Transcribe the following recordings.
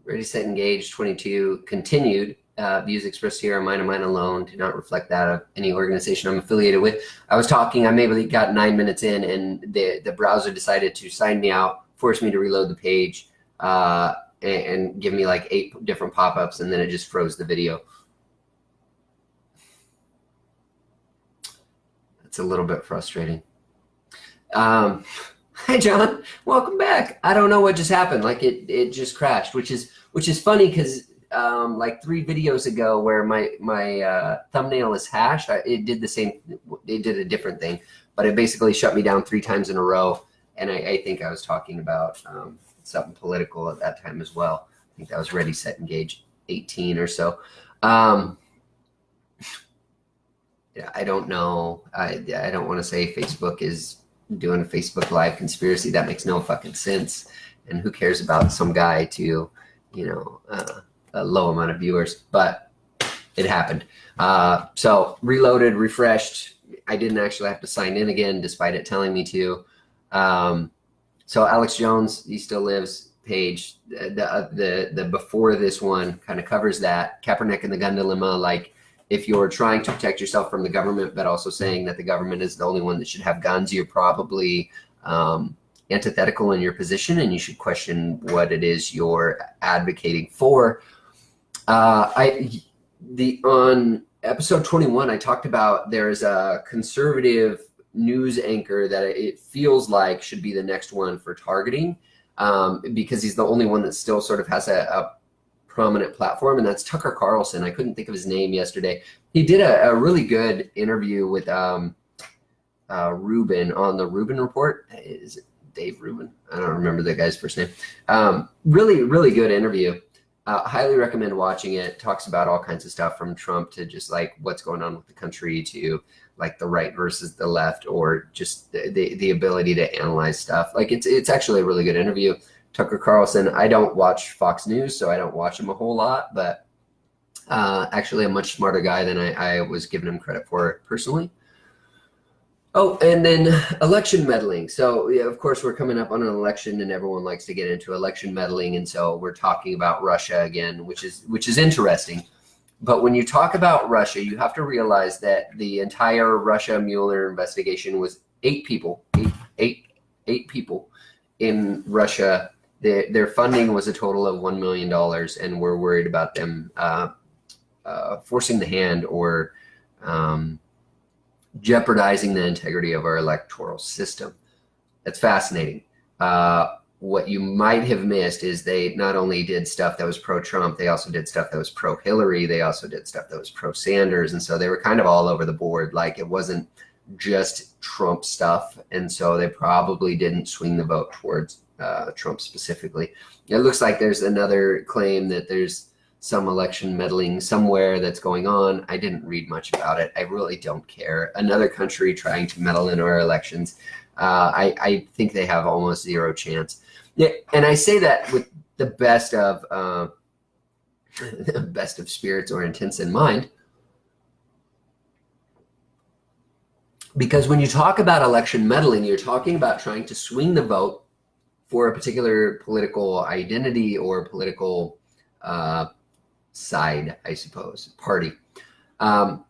Ready, set, engage 22 continued. Views expressed here are mine and mine alone, do not reflect that of any organization I'm affiliated with. I was talking, I maybe got 9 minutes in, and the browser decided to sign me out, force me to reload the page, and give me like 8 different pop-ups, and then it just froze the video. That's a little bit frustrating. Hi, John. Welcome back. I don't know what just happened. Like it just crashed, which is funny because like 3 videos ago where my thumbnail is hashed, it did the same. It did a different thing, but it basically shut me down 3 times in a row. And I think I was talking about something political at that time as well. I think that was Ready, Set, Engage 18 or so. Yeah, I don't know. I don't want to say Facebook is doing a Facebook Live conspiracy. That makes no fucking sense. And who cares about some guy to, a low amount of viewers, but it happened. So reloaded, refreshed. I didn't actually have to sign in again, despite it telling me to. So Alex Jones, he still lives page. The before this one kind of covers that. Kaepernick and the gun dilemma, like, if you're trying to protect yourself from the government, but also saying that the government is the only one that should have guns, you're probably antithetical in your position, and you should question what it is you're advocating for. On episode 21, I talked about there's a conservative news anchor that it feels like should be the next one for targeting, because he's the only one that still sort of has a prominent platform, and that's Tucker Carlson. I couldn't think of his name yesterday. He did a really good interview with Rubin on the Rubin Report. Is it Dave Rubin? I don't remember the guy's first name. Really, really good interview. Highly recommend watching it. Talks about all kinds of stuff from Trump to just like what's going on with the country to like the right versus the left, or just the ability to analyze stuff. Like it's actually a really good interview. Tucker Carlson, I don't watch Fox News, so I don't watch him a whole lot, but actually a much smarter guy than I was giving him credit for personally. Oh, and then election meddling. So yeah, of course, we're coming up on an election, and everyone likes to get into election meddling, and so we're talking about Russia again, which is interesting. But when you talk about Russia, you have to realize that the entire Russia Mueller investigation was 8 people in Russia. Their funding was a total of $1 million, and we're worried about them forcing the hand or jeopardizing the integrity of our electoral system. That's fascinating. What you might have missed is they not only did stuff that was pro-Trump, they also did stuff that was pro-Hillary. They also did stuff that was pro-Sanders. And so they were kind of all over the board. Like, it wasn't just Trump stuff. And so they probably didn't swing the vote towards Trump specifically. It looks like there's another claim that there's some election meddling somewhere that's going on. I didn't read much about it. I really don't care. Another country trying to meddle in our elections. I think they have almost zero chance. Yeah, and I say that with the best of spirits or intents in mind, because when you talk about election meddling, you're talking about trying to swing the vote for a particular political identity or political side, I suppose, party. And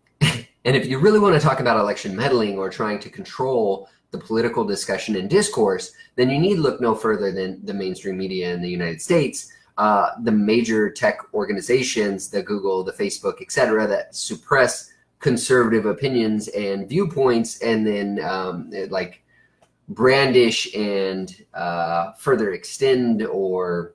if you really want to talk about election meddling or trying to control the political discussion and discourse, then you need look no further than the mainstream media in the United States, the major tech organizations, the Google, the Facebook, etc., that suppress conservative opinions and viewpoints, and then like brandish and further extend or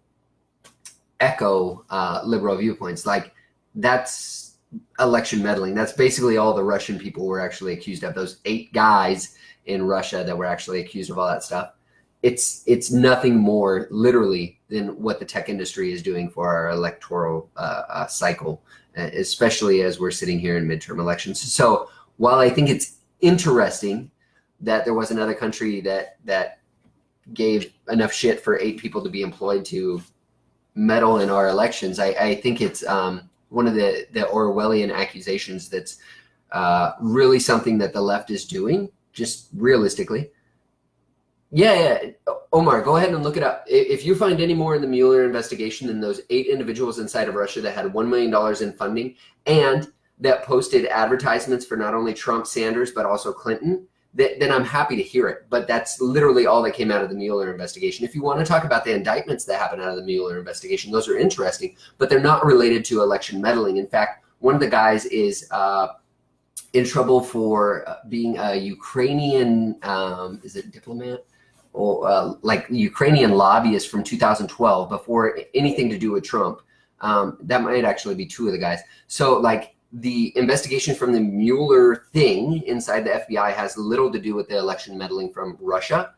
echo liberal viewpoints. Like, that's election meddling. That's basically all the Russian people were actually accused of. Those 8 guys in Russia that were actually accused of all that stuff. It's nothing more literally than what the tech industry is doing for our electoral cycle, especially as we're sitting here in midterm elections. So while I think it's interesting that there was another country that gave enough shit for 8 people to be employed to meddle in our elections, I think it's one of the Orwellian accusations that's really something that the left is doing, just realistically. Yeah. Omar, go ahead and look it up. If you find any more in the Mueller investigation than those 8 individuals inside of Russia that had $1 million in funding and that posted advertisements for not only Trump, Sanders, but also Clinton, then I'm happy to hear it. But that's literally all that came out of the Mueller investigation. If you want to talk about the indictments that happened out of the Mueller investigation, those are interesting, but they're not related to election meddling. In fact, one of the guys is in trouble for being a Ukrainian, is it diplomat? Or like Ukrainian lobbyist from 2012 before anything to do with Trump. That might actually be 2 of the guys. So like the investigation from the Mueller thing inside the FBI has little to do with the election meddling from Russia.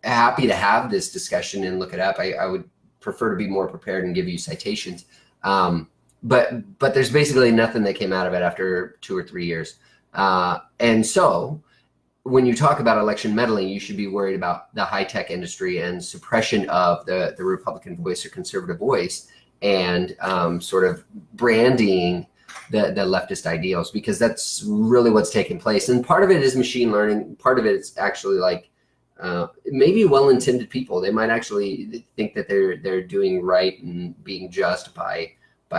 Happy to have this discussion and look it up. I would prefer to be more prepared and give you citations. But there's basically nothing that came out of it after 2 or 3 years. And so when you talk about election meddling, you should be worried about the high-tech industry and suppression of the Republican voice or conservative voice and sort of branding the leftist ideals, because that's really what's taking place. And part of it is machine learning. Part of it is actually like maybe well-intended people. They might actually think that they're doing right and being just by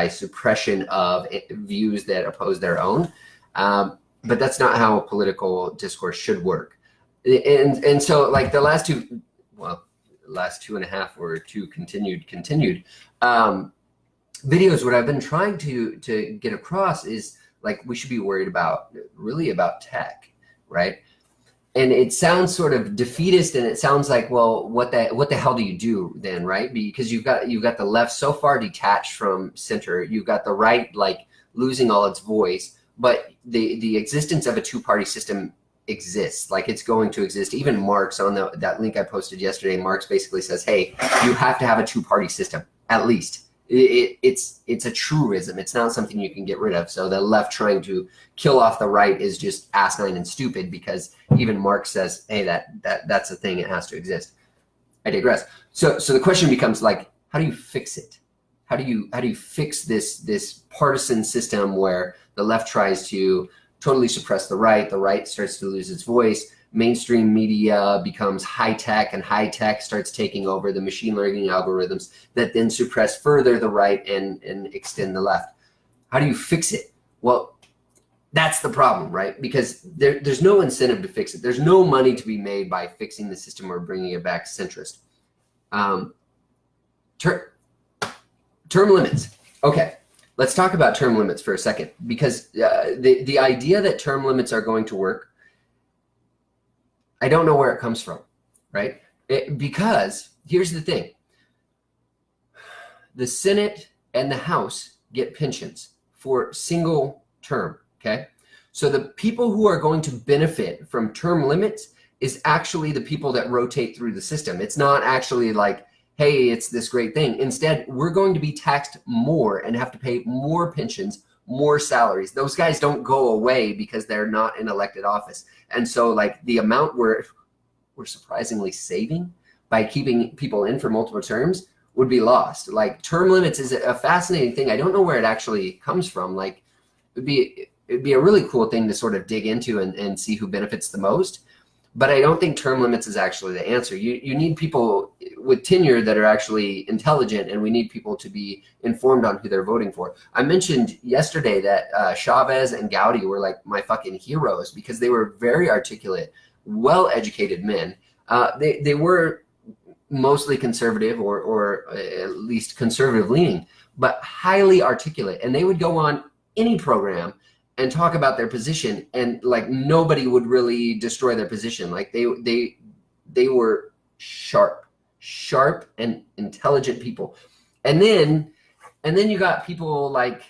suppression of views that oppose their own. But that's not how political discourse should work. And so like the last 2.5 or 2 continued videos, what I've been trying to get across is like we should be worried about tech, right? And it sounds sort of defeatist, and it sounds like, well, what the hell do you do then, right? Because you've got the left so far detached from center, you've got the right like losing all its voice. But the existence of a 2-party system exists, like it's going to exist. Even Marx, on that link I posted yesterday, Marx basically says, hey, you have to have a 2-party system, at least. It's a truism. It's not something you can get rid of. So the left trying to kill off the right is just asinine and stupid, because even Marx says, hey, that's a thing, it has to exist. I digress. So the question becomes like, how do you fix it? How do you fix this partisan system where the left tries to totally suppress the right starts to lose its voice, mainstream media becomes high-tech, and high-tech starts taking over the machine learning algorithms that then suppress further the right and extend the left? How do you fix it? Well, that's the problem, right? Because there's no incentive to fix it. There's no money to be made by fixing the system or bringing it back centrist. Term limits. Okay, let's talk about term limits for a second, because the idea that term limits are going to work, I don't know where it comes from, right? Because here's the thing. The Senate and the House get pensions for single term, okay? So the people who are going to benefit from term limits is actually the people that rotate through the system. It's not actually like, hey, it's this great thing. Instead, we're going to be taxed more and have to pay more pensions, more salaries. Those guys don't go away because they're not in elected office. And so like the amount we're surprisingly saving by keeping people in for multiple terms would be lost. Like term limits is a fascinating thing. I don't know where it actually comes from. Like it'd be a really cool thing to sort of dig into and see who benefits the most. But I don't think term limits is actually the answer. You need people with tenure that are actually intelligent, and we need people to be informed on who they're voting for. I mentioned yesterday that Chavez and Gowdy were like my fucking heroes, because they were very articulate, well-educated men. They were mostly conservative or at least conservative-leaning, but highly articulate. And they would go on any program and talk about their position, and like nobody would really destroy their position. Like they were sharp and intelligent people. And then you got people like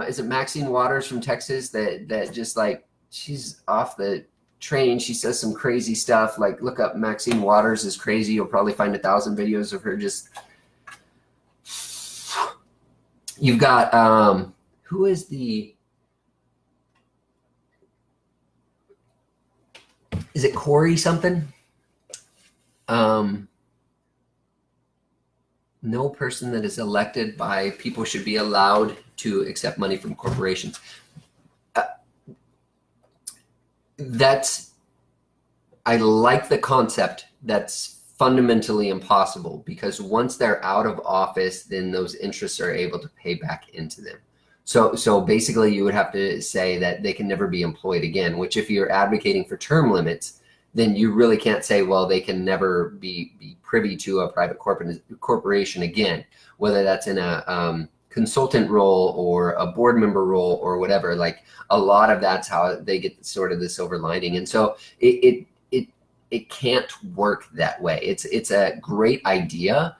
is it Maxine Waters from Texas that just like, she's off the train. She says some crazy stuff. Like look up Maxine Waters is crazy. You'll probably find 1,000 videos of her just. You've got who is the. Is it Corey something? No person that is elected by people should be allowed to accept money from corporations. I like the concept that's fundamentally impossible, because once they're out of office, then those interests are able to pay back into them. So basically you would have to say that they can never be employed again, which if you're advocating for term limits, then you really can't say, well, they can never be privy to a private corporation again, whether that's in a consultant role or a board member role or whatever. Like, a lot of that's how they get sort of the silver lining. And so it can't work that way. It's a great idea,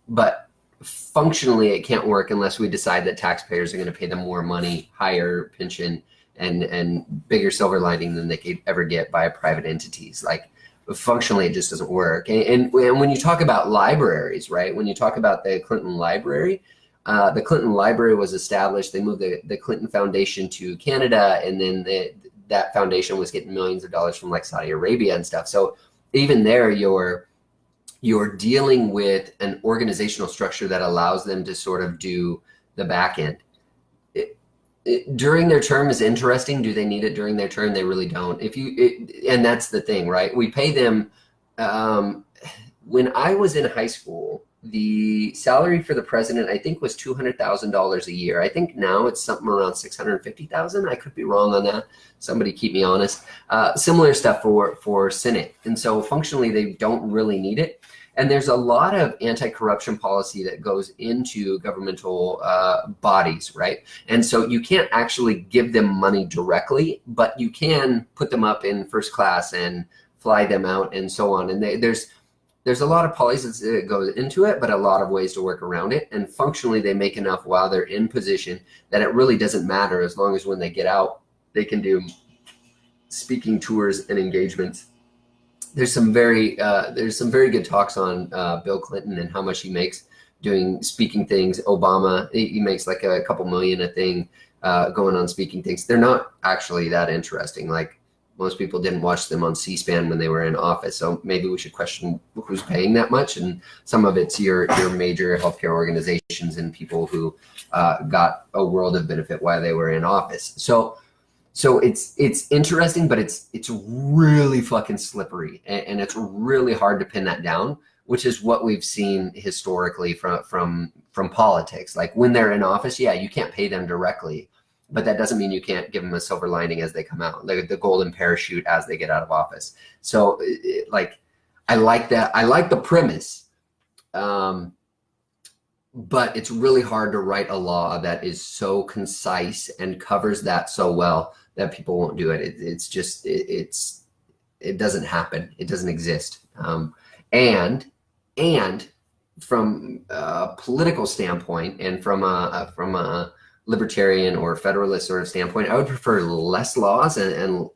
but functionally it can't work unless we decide that taxpayers are going to pay them more money, higher pension, and bigger silver lining than they could ever get by private entities. Like, functionally it just doesn't work. And when you talk about libraries, right, when you talk about the Clinton Library, the Clinton Library was established. They moved the Clinton Foundation to Canada, and then that foundation was getting millions of dollars from like Saudi Arabia and stuff. So even there, you're dealing with an organizational structure that allows them to sort of do the back end. During their term is interesting. Do they need it during their term? They really don't. And that's the thing, right? We pay them. When I was in high school, the salary for the president, I think, was $200,000 a year. I think now it's something around $650,000. I could be wrong on that. Somebody keep me honest. Similar stuff for Senate. And so functionally, they don't really need it. And there's a lot of anti-corruption policy that goes into governmental bodies, right? And so you can't actually give them money directly, but you can put them up in first class and fly them out and so on. And there's a lot of policies that goes into it, but a lot of ways to work around it. And functionally, they make enough while they're in position that it really doesn't matter, as long as when they get out, they can do speaking tours and engagements. There's some very good talks on Bill Clinton and how much he makes doing speaking things. Obama, he makes like a couple million a thing going on speaking things. They're not actually that interesting. Like, most people didn't watch them on C-SPAN when they were in office. So maybe we should question who's paying that much. And some of it's your major healthcare organizations and people who got a world of benefit while they were in office. So it's interesting, but it's really fucking slippery, and it's really hard to pin that down, which is what we've seen historically from politics. Like, when they're in office, yeah, you can't pay them directly, but that doesn't mean you can't give them a silver lining as they come out, like the golden parachute as they get out of office. So like, I like that. I like the premise, but it's really hard to write a law that is so concise and covers that so well that people won't do it. It's just, it doesn't happen. It doesn't exist. And from a political standpoint, and from a libertarian or federalist sort of standpoint, I would prefer less laws and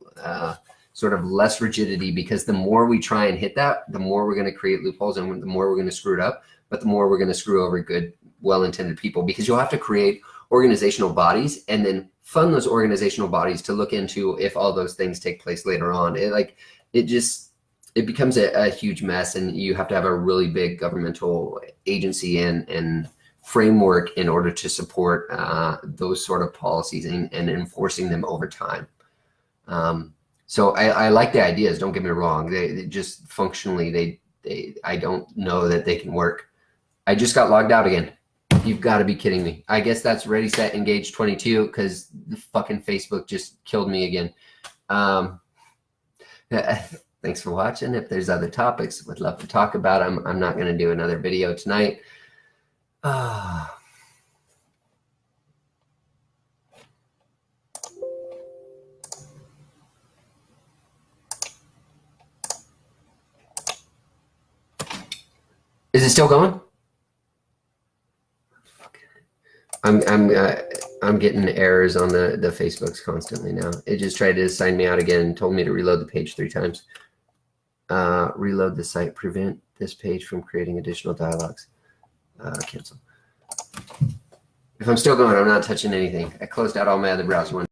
sort of less rigidity, because the more we try and hit that, the more we're going to create loopholes, and the more we're going to screw it up, but the more we're going to screw over good, well-intended people, because you'll have to create organizational bodies and then fund those organizational bodies to look into if all those things take place later on. It becomes a huge mess, and you have to have a really big governmental agency and framework in order to support those sort of policies and enforcing them over time. So I like the ideas, don't get me wrong. They just functionally, I don't know that they can work. I just got logged out again. You've got to be kidding me. I guess that's Ready, Set, Engage 22, because the fucking Facebook just killed me again. Thanks for watching. If there's other topics would love to talk about them. I'm not going to do another video tonight. Is it still going? I'm getting errors on the Facebooks constantly now. It just tried to sign me out again and told me to reload the page 3 times. Reload the site, prevent this page from creating additional dialogues. Cancel. If I'm still going, I'm not touching anything. I closed out all my other browser ones.